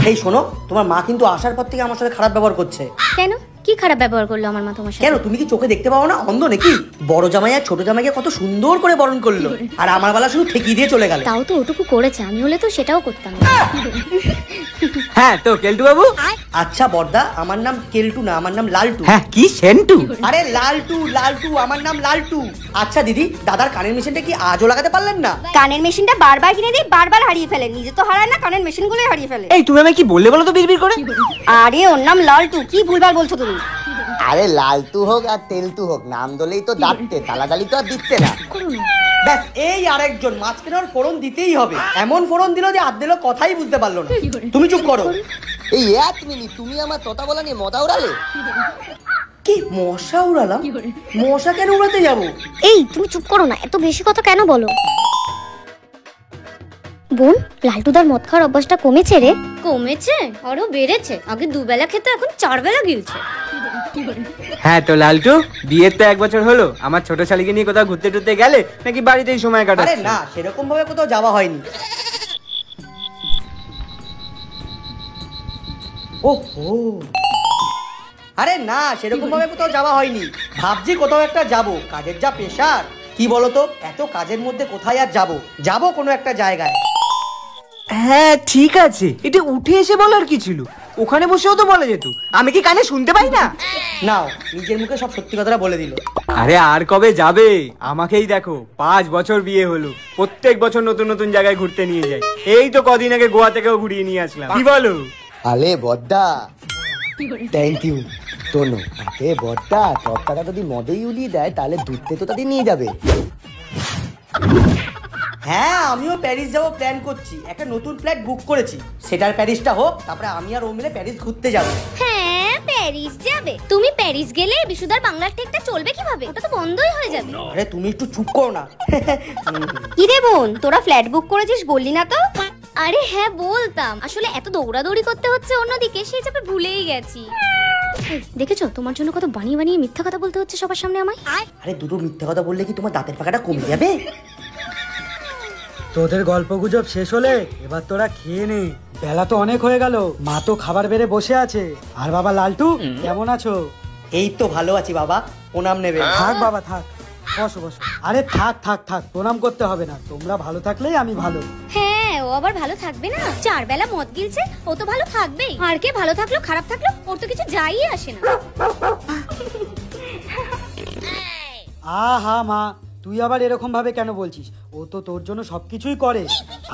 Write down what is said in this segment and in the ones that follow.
এই শোনো, তোমার মা কিন্তু আসার পর থেকে আমার সাথে খারাপ ব্যবহার করছে। কেন? কি খারাপ ব্যবহার করলো আমার মা তোমার সাথে? কেন, তুমি কি চোখে দেখতে পাও না? অন্ধ নাকি? বড় জামাই আর ছোট জামাইকে কত সুন্দর করে বরণ করলো, আর আমার বেলা শুধু ঠেকিয়ে দিয়ে চলে গেল। তাও তো ওটুকু করেছে, আমি হলে তো সেটাও করতাম না। হ্যাঁ তো কেলটু বাবু। আচ্ছা বড়দা, আমার নাম কেলটু না, আমার নাম লালটু। হ্যাঁ কি সেন্টু? আরে লালটু লালটু, আমার নাম লালটু। আচ্ছা দিদি, দাদার কানের মেশিনটা কি আজও লাগাতে পারলেন না? কানের মেশিনটা বারবার কিনে দিই, বারবার হারিয়ে ফেলে। নিজে তো হারায় না, কানের মেশিনগুলোই হারিয়ে ফেলে। এই তুমি আমায় কি বললে বলো তো বিড়বিড় করে? আরে ওর নাম লালটু, কি ভুলভাল বলছো তুমি? আরে লালটু হোক আর তেলটু হোক, নাম দলেই তো দাঁড়তে, তালাদালি তো আর দিচ্ছে না। ব্যাস, এই আরেকজন মাঝখানে ওর ফোড়ন দিতেই হবে। এমন ফোড়ন দিল যে আদ দিল কথাই বুঝতে পারলো না। তুমি চুপ করো। এই এক মিনিট, তুমি আমার তোতা বলা নিয়ে মজা উড়ালে? কি মশা উড়ালাম? মশা কেন উড়াতে যাবো? এই তুমি চুপ করো না, এত বেশি কথা কেন বলো? বোন, লালটুদার মদ খাওয়ার অভ্যাসটা কমেছে রে? কমেছে? আরো বেড়েছে। আগে দুবেলা খেতে, এখন 4 বেলা গিলছে। হ্যাঁ তো লালটু, বিয়ের তো 1 বছর হলো, আমার ছোট শালিকে নিয়ে কোথাও ঘুরতে টুরতে গেলে নাকি বাড়িতেই সময় আরে কাটাচ্ছ? না, সেরকম ভাবে কোথাও যাওয়া হয়নি। ওহো, আরে না, সেরকম ভাবে কোথাও যাওয়া হয়নি। ভাবছি কোথাও একটা যাব, কাজের যা প্রেশার। কি বলতো, এত কাজের মধ্যে কোথায় আর যাব কোনো একটা জায়গায়। হ্যাঁ ঠিক আছে, এটা উঠে এসে বলার কি ছিল? ওখানে বসেও তো বলা যেত, আমি কি কানে শুনতে পাই না? নাও, নিজের মুখে সব সত্যি কথাটা বলে দিল। আরে আর কবে যাবে? আমাকেই দেখো, 5 বছর বিয়ে হলো, প্রত্যেক বছর নতুন নতুন জায়গায় ঘুরতে নিয়ে যাই। এই তো কদিন আগে গোয়া থেকেও ঘুরিয়ে নিয়ে আসলাম। কি বলো? আলে বদ্দা, থ্যাংক ইউ। তোনো আরে বদ্দা, সব টাকা যদি মদেই উলিয়ে দেয় তাহলে দুধতে তো তাদের নিয়ে যাবে। হ্যাঁ, আমিও প্যারিস যাবো প্ল্যান করছি। একটা নতুন ফ্লাইট বুক করেছি, সেটার প্যারিসটা হোক, তারপরে আমি আর ও মিলে প্যারিস ঘুরতে যাবো। হ্যাঁ, প্যারিস যাবে? তুমি প্যারিস গেলে বিশুদার বাংলার টেকটা চলবে কিভাবে? ওটা তো বন্ধই হয়ে যাবে। আরে তুমি একটু চুপ করো না। কি রে বোন, তোরা ফ্ল্যাট বুক করেছিস, বললি না তো? আরে হ্যাঁ বলতাম, আসলে এত দৌড়াদৌড়ি করতে হচ্ছে অন্যদিকে, সেই চাপে ভুলেই গেছি। এই, দেখেছো তোমার জন্য কত বানিয়ে বানিয়ে মিথ্যা কথা বলতে হচ্ছে সবার সামনে আমায়। আরে দুটো মিথ্যা কথা বললে কি তোমার দাঁতের পাকাটা কমে যাবে? তোদের গল্প গুজব শেষ হলে এবার তোরা খেয়ে নে, বেলা তো অনেক হয়ে গেল। মা তো খাবার বেড়ে বসে আছে। আর বাবা লালটু, কেমন আছো? এই তো ভালো আছি বাবা, প্রণাম নেবে? থাক বাবা থাক, বসো বসো। আরে থাক থাক থাক, প্রণাম করতে হবে না, তোমরা ভালো থাকলেই আমি ভালো। হ্যাঁ, ও আবার ভালো থাকবে না? 4 বেলা মদ গিলছে, ও তো ভালো থাকবেই। আর কে ভালো থাকলো খারাপ থাকলো, ওর তো কিছু যাই আসে না। আহা মা, তুই আবার এরকম ভাবে কেন বলছিস? ও তো তোর জন্য সবকিছুই করে।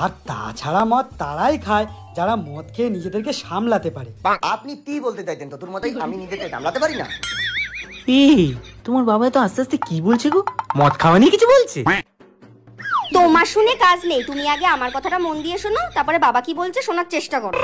আর তাছাড়া মদ তারাই খায় যারা মদ খেয়ে নিজেদেরকে সামলাতে পারে। আপনি কি বলতে চাইছেন? তো তোর মতোই আমি নিজেকে সামলাতে পারি না। তোমার বাবা তো আস্তে আস্তে কি বলছে গো? মদ খাওয়া নিয়ে কিছু বলছে? তোমার শুনে কাজ নেই, তুমি আগে আমার কথাটা মন দিয়ে শোনো, তারপরে বাবা কি বলছে শোনার চেষ্টা করো।